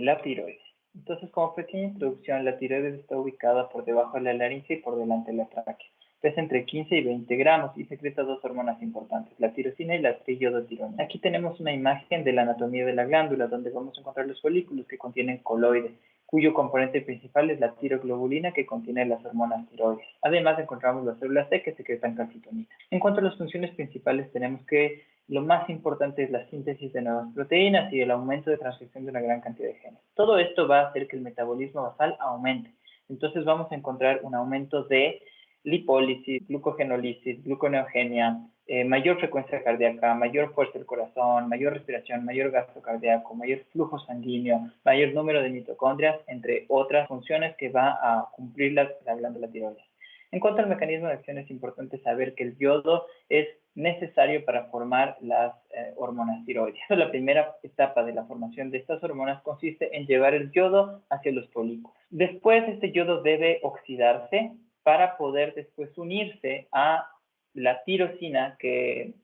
la tiroides. Entonces, como pequeña introducción, la tiroides está ubicada por debajo de la laringe y por delante de la tráquea. Pesa entre 15 y 20 gramos y secreta dos hormonas importantes, la tirosina y la triiodotironina. Aquí tenemos una imagen de la anatomía de la glándula, donde vamos a encontrar los folículos que contienen coloides, cuyo componente principal es la tiroglobulina que contiene las hormonas tiroides. Además, encontramos las células T que secretan calcitonina. En cuanto a las funciones principales, tenemos que lo más importante es la síntesis de nuevas proteínas y el aumento de transcripción de una gran cantidad de genes. Todo esto va a hacer que el metabolismo basal aumente. Entonces vamos a encontrar un aumento de lipólisis, glucogenólisis, gluconeogenia, mayor frecuencia cardíaca, mayor fuerza del corazón, mayor respiración, mayor gasto cardíaco, mayor flujo sanguíneo, mayor número de mitocondrias, entre otras funciones que va a cumplir la glándula tiroides. En cuanto al mecanismo de acción, es importante saber que el yodo es necesario para formar las hormonas tiroides. La primera etapa de la formación de estas hormonas consiste en llevar el yodo hacia los folículos. Después, este yodo debe oxidarse para poder después unirse a la tirosina, que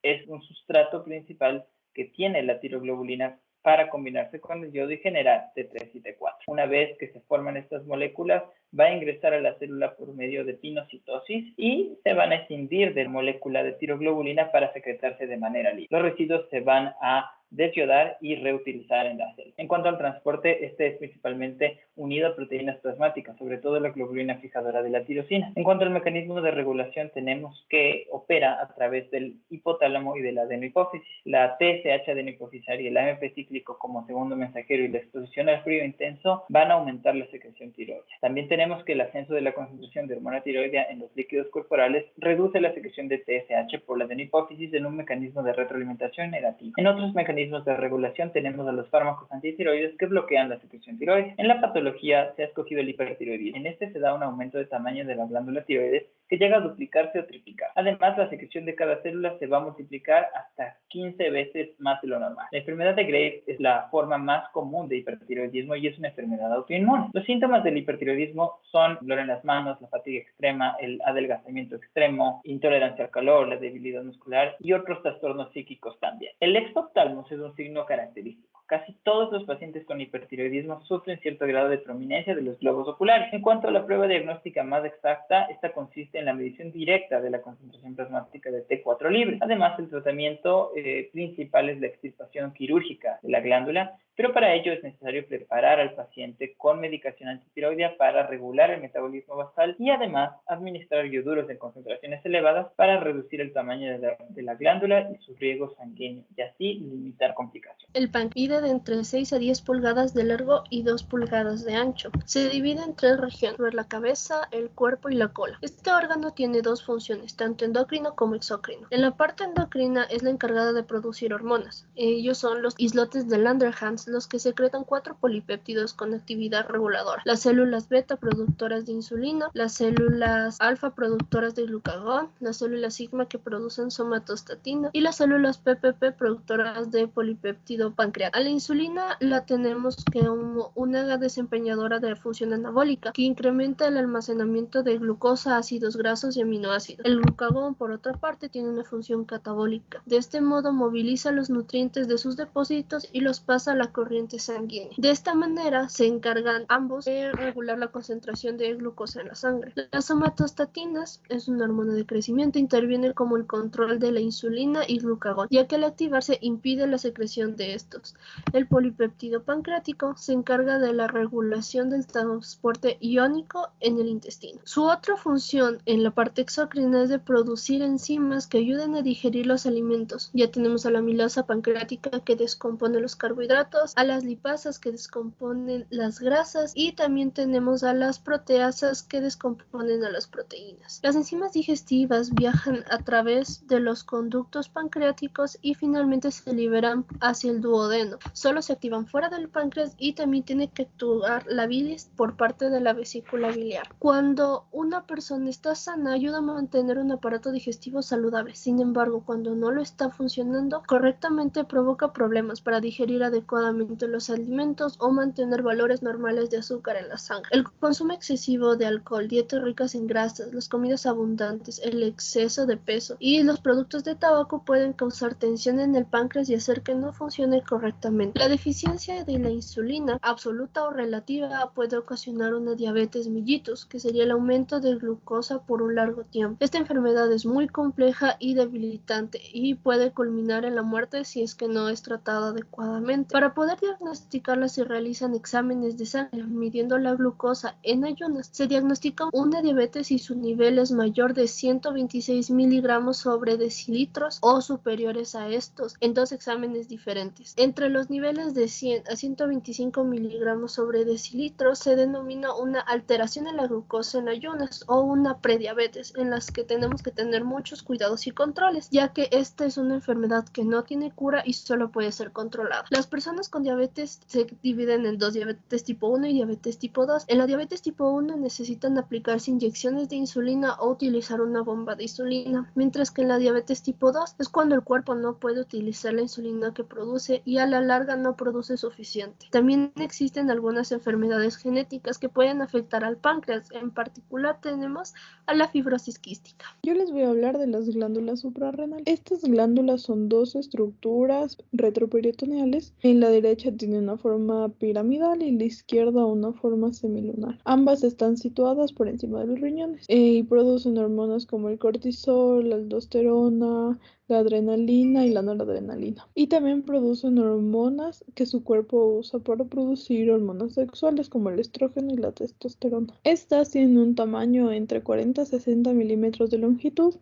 es un sustrato principal que tiene la tiroglobulina para combinarse con el yodo y generar T3 y T4. Una vez que se forman estas moléculas, va a ingresar a la célula por medio de pinocitosis y se van a escindir de la molécula de tiroglobulina para secretarse de manera libre. Los residuos se van a desyodar y reutilizar en la célula. En cuanto al transporte, este es principalmente unido a proteínas plasmáticas, sobre todo la globulina fijadora de la tirosina. En cuanto al mecanismo de regulación, tenemos que opera a través del hipotálamo y de la adenohipófisis. La TSH adenohipofisaria y el AMP cíclico como segundo mensajero y la exposición al frío intenso van a aumentar la secreción tiroidea. También tenemos que el ascenso de la concentración de hormona tiroidea en los líquidos corporales reduce la secreción de TSH por la adenohipófisis en un mecanismo de retroalimentación negativo. En otros mecanismos de regulación tenemos a los fármacos antitiroides que bloquean la secreción tiroidea. En la patología se ha escogido el hipertiroidismo. En este se da un aumento de tamaño de la glándula tiroides que llega a duplicarse o triplicar. Además, la secreción de cada célula se va a multiplicar hasta 15 veces más de lo normal. La enfermedad de Graves es la forma más común de hipertiroidismo y es una enfermedad autoinmune. Los síntomas del hipertiroidismo son dolor en las manos, la fatiga extrema, el adelgazamiento extremo, intolerancia al calor, la debilidad muscular y otros trastornos psíquicos también. El exoptalmos es un signo característico. Casi todos los pacientes con hipertiroidismo sufren cierto grado de prominencia de los globos oculares. En cuanto a la prueba diagnóstica más exacta, esta consiste en la medición directa de la concentración plasmática de T4 libre. Además, el tratamiento principal es la extirpación quirúrgica de la glándula, pero para ello es necesario preparar al paciente con medicación antitiroidea para regular el metabolismo basal y además administrar ioduros en concentraciones elevadas para reducir el tamaño de la glándula y su riego sanguíneo y así limitar complicaciones. El páncreas mide de entre 6 a 10 pulgadas de largo y 2 pulgadas de ancho. Se divide en tres regiones, la cabeza, el cuerpo y la cola. Este órgano tiene dos funciones, tanto endocrino como exócrino. En la parte endocrina es la encargada de producir hormonas. Ellos son los islotes de Langerhans, los que secretan 4 polipéptidos con actividad reguladora. Las células beta productoras de insulina, las células alfa productoras de glucagón, las células sigma que producen somatostatina y las células PPP productoras de polipéptido pancreático. A la insulina la tenemos como una desempeñadora de función anabólica que incrementa el almacenamiento de glucosa, ácidos grasos y aminoácidos. El glucagón, por otra parte, tiene una función catabólica. De este modo moviliza los nutrientes de sus depósitos y los pasa a la corriente sanguínea. De esta manera se encargan ambos de regular la concentración de glucosa en la sangre. Las somatostatinas es una hormona de crecimiento, interviene como el control de la insulina y glucagón, ya que al activarse impide la secreción de estos. El polipéptido pancreático se encarga de la regulación del transporte iónico en el intestino. Su otra función en la parte exócrina es de producir enzimas que ayuden a digerir los alimentos. Ya tenemos a la amilasa pancreática que descompone los carbohidratos, a las lipasas que descomponen las grasas y también tenemos a las proteasas que descomponen a las proteínas. Las enzimas digestivas viajan a través de los conductos pancreáticos y finalmente se liberan hacia el duodeno. Solo se activan fuera del páncreas y también tiene que actuar la bilis por parte de la vesícula biliar. Cuando una persona está sana, ayuda a mantener un aparato digestivo saludable. Sin embargo, cuando no lo está funcionando correctamente, provoca problemas para digerir adecuadamente los alimentos o mantener valores normales de azúcar en la sangre. El consumo excesivo de alcohol, dietas ricas en grasas, las comidas abundantes, el exceso de peso y los productos de tabaco pueden causar tensión en el páncreas y hacer que no funcione correctamente. adecuadamente. La deficiencia de la insulina, absoluta o relativa, puede ocasionar una diabetes mellitus, que sería el aumento de glucosa por un largo tiempo. Esta enfermedad es muy compleja y debilitante y puede culminar en la muerte si es que no es tratada adecuadamente. Para poder diagnosticarla se realizan exámenes de sangre midiendo la glucosa en ayunas. Se diagnostica una diabetes si su nivel es mayor de 126 miligramos sobre decilitros o superiores a estos en dos exámenes diferentes. Entre los niveles de 100 a 125 miligramos sobre decilitros se denomina una alteración en la glucosa en ayunas o una prediabetes, en las que tenemos que tener muchos cuidados y controles, ya que esta es una enfermedad que no tiene cura y solo puede ser controlada. Las personas con diabetes se dividen en dos: diabetes tipo 1 y diabetes tipo 2. En la diabetes tipo 1 necesitan aplicarse inyecciones de insulina o utilizar una bomba de insulina, mientras que en la diabetes tipo 2 es cuando el cuerpo no puede utilizar la insulina que produce y a la larga no produce suficiente. También existen algunas enfermedades genéticas que pueden afectar al páncreas. En particular tenemos a la fibrosis quística. Yo les voy a hablar de las glándulas suprarrenales. Estas glándulas son dos estructuras retroperitoneales. En la derecha tiene una forma piramidal y en la izquierda una forma semilunar. Ambas están situadas por encima de los riñones y producen hormonas como el cortisol, la aldosterona, la adrenalina y la noradrenalina. Y también producen hormonas que su cuerpo usa para producir hormonas sexuales como el estrógeno y la testosterona. Estas tienen un tamaño entre 40 a 60 milímetros de longitud,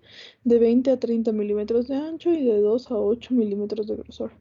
de 20 a 30 milímetros de ancho y de 2 a 8 milímetros de grosor.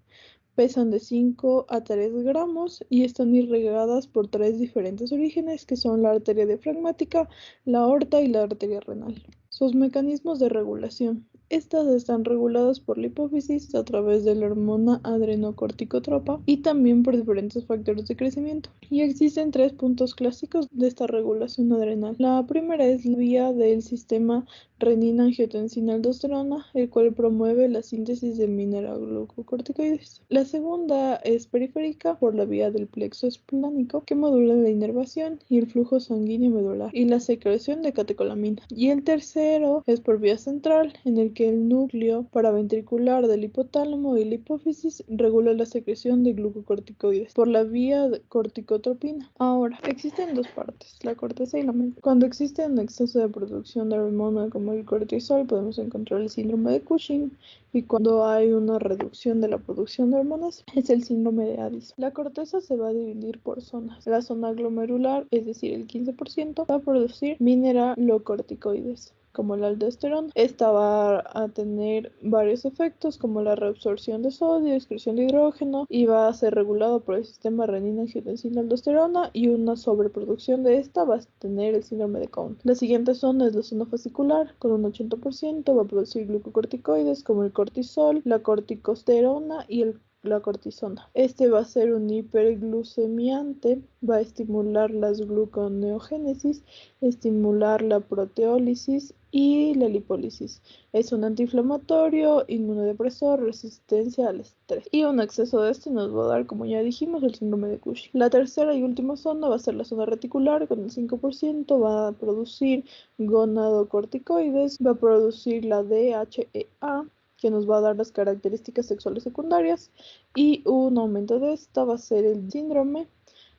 Pesan de 5 a 3 gramos y están irrigadas por tres diferentes orígenes, que son la arteria diafragmática, la aorta y la arteria renal. Sus mecanismos de regulación. Estas están reguladas por la hipófisis a través de la hormona adrenocorticotropa y también por diferentes factores de crecimiento. Y existen tres puntos clásicos de esta regulación adrenal. La primera es la vía del sistema renina-angiotensina-aldosterona, el cual promueve la síntesis de mineralglucocorticoides. La segunda es periférica, por la vía del plexo esplánico, que modula la inervación y el flujo sanguíneo medular y la secreción de catecolamina. Y el tercero es por vía central, en el que el núcleo paraventricular del hipotálamo y la hipófisis regula la secreción de glucocorticoides por la vía de corticotropina. Ahora, existen dos partes, la corteza y la médula. Cuando existe un exceso de producción de hormona como el cortisol, podemos encontrar el síndrome de Cushing, y cuando hay una reducción de la producción de hormonas es el síndrome de Addison. La corteza se va a dividir por zonas. La zona glomerular, es decir, el 15%, va a producir mineralocorticoides como la aldosterona. Esta va a tener varios efectos como la reabsorción de sodio, excreción de hidrógeno, y va a ser regulado por el sistema renina-angiotensina-aldosterona, y una sobreproducción de esta va a tener el síndrome de Cohn. La siguiente zona es la zona fascicular, con un 80% va a producir glucocorticoides como el cortisol, la corticosterona y la cortisona. Este va a ser un hiperglucemiante, va a estimular las gluconeogénesis, estimular la proteólisis y la lipólisis. Es un antiinflamatorio, inmunodepresor, resistencia al estrés. Y un exceso de este nos va a dar, como ya dijimos, el síndrome de Cushing. La tercera y última zona va a ser la zona reticular, con el 5% va a producir gonadocorticoides, va a producir la DHEA, que nos va a dar las características sexuales secundarias, y un aumento de esta va a ser el síndrome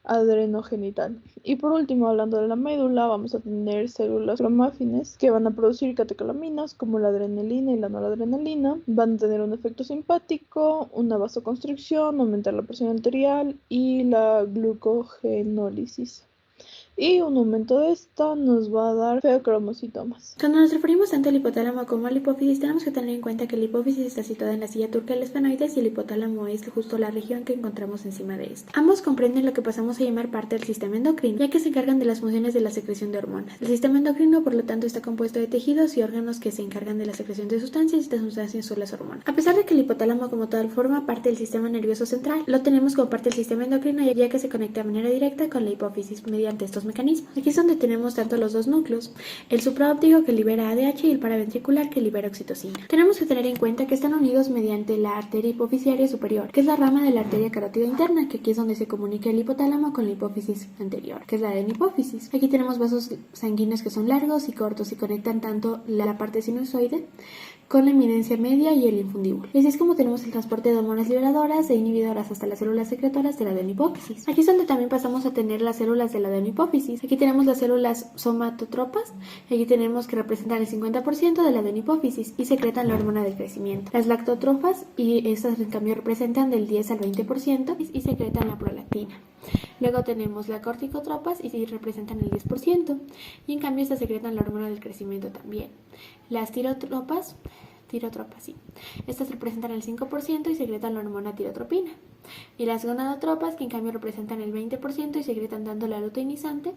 adrenogenital. Y por último, hablando de la médula, vamos a tener células cromáfines que van a producir catecolaminas como la adrenalina y la noradrenalina. Van a tener un efecto simpático, una vasoconstricción, aumentar la presión arterial y la glucogenólisis. Y un aumento de esta nos va a dar feocromocitomas. Cuando nos referimos tanto al hipotálamo como a la hipófisis, tenemos que tener en cuenta que la hipófisis está situada en la silla turca del esfenoides y el hipotálamo es justo la región que encontramos encima de esta. Ambos comprenden lo que pasamos a llamar parte del sistema endocrino, ya que se encargan de las funciones de la secreción de hormonas. El sistema endocrino, por lo tanto, está compuesto de tejidos y órganos que se encargan de la secreción de sustancias, y estas sustancias son las hormonas. A pesar de que el hipotálamo como tal forma parte del sistema nervioso central, lo tenemos como parte del sistema endocrino, ya que se conecta de manera directa con la hipófisis mediante estos mecanismos. Aquí es donde tenemos tanto los dos núcleos, el supraóptico que libera ADH y el paraventricular que libera oxitocina. Tenemos que tener en cuenta que están unidos mediante la arteria hipofisiaria superior, que es la rama de la arteria carótida interna, que aquí es donde se comunica el hipotálamo con la hipófisis anterior, que es la adenhipófisis. Aquí tenemos vasos sanguíneos que son largos y cortos y conectan tanto la parte sinusoide con la eminencia media y el infundíbulo. Y así es como tenemos el transporte de hormonas liberadoras e inhibidoras hasta las células secretoras de la adenohipófisis. Aquí es donde también pasamos a tener las células de la adenohipófisis. Aquí tenemos las células somatotropas, y aquí tenemos que representan el 50% de la adenohipófisis y secretan la hormona del crecimiento. Las lactotropas, y estas en cambio representan del 10 al 20% y secretan la prolactina. Luego tenemos las corticotropas y representan el 10%, y en cambio estas secretan la hormona del crecimiento también. Las tirotropas, sí. Estas representan el 5% y secretan la hormona tirotropina. Y las gonadotropas, que en cambio representan el 20% y secretan tanto la luteinizante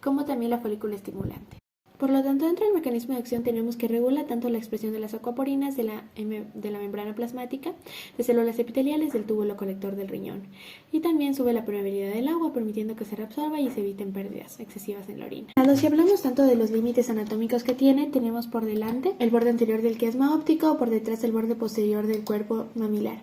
como también la folícula estimulante. Por lo tanto, dentro del mecanismo de acción tenemos que regula tanto la expresión de las aquaporinas de la membrana plasmática, de células epiteliales del túbulo colector del riñón, y también sube la permeabilidad del agua, permitiendo que se reabsorba y se eviten pérdidas excesivas en la orina. Si hablamos tanto de los límites anatómicos que tiene, tenemos por delante el borde anterior del quiasma óptico, por detrás el borde posterior del cuerpo mamilar.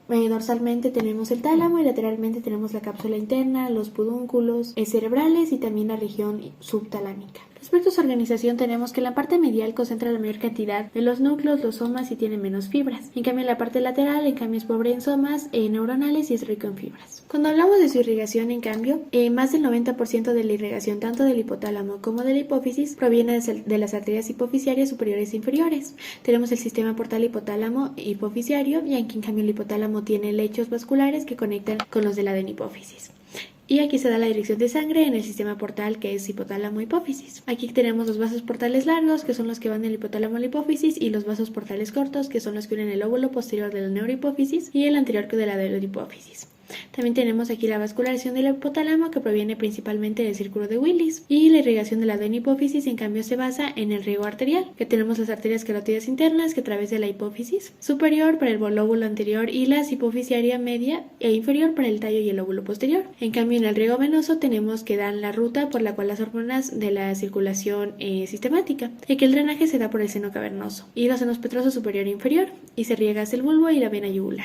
Dorsalmente tenemos el tálamo y lateralmente tenemos la cápsula interna, los pedúnculos cerebrales y también la región subtalámica. Respecto a su organización, tenemos que la parte medial concentra la mayor cantidad de los núcleos, los somas, y tiene menos fibras. En cambio, la parte lateral, en cambio, es pobre en somas neuronales y es rico en fibras. Cuando hablamos de su irrigación, en cambio, más del 90% de la irrigación tanto del hipotálamo como de la hipófisis proviene de las arterias hipofisiarias superiores e inferiores. Tenemos el sistema portal hipotálamo hipofisiario, y aquí en cambio el hipotálamo tiene lechos vasculares que conectan con los de la adenipófisis. Y aquí se da la dirección de sangre en el sistema portal, que es hipotálamo-hipófisis. Aquí tenemos los vasos portales largos, que son los que van del hipotálamo a la hipófisis, y los vasos portales cortos, que son los que unen el lóbulo posterior de la neurohipófisis y el anterior de la adenohipófisis. También tenemos aquí la vascularización del hipotálamo, que proviene principalmente del círculo de Willis, y la irrigación de la adenipófisis en cambio se basa en el riego arterial, que tenemos las arterias carótidas internas que atraviesan la hipófisis superior para el lóbulo anterior y la hipofisiaria media e inferior para el tallo y el lóbulo posterior. En cambio, en el riego venoso tenemos que dan la ruta por la cual las hormonas de la circulación sistemática, y que el drenaje se da por el seno cavernoso y los senos petrosos superior e inferior, y se riega hacia el bulbo y la vena yugular.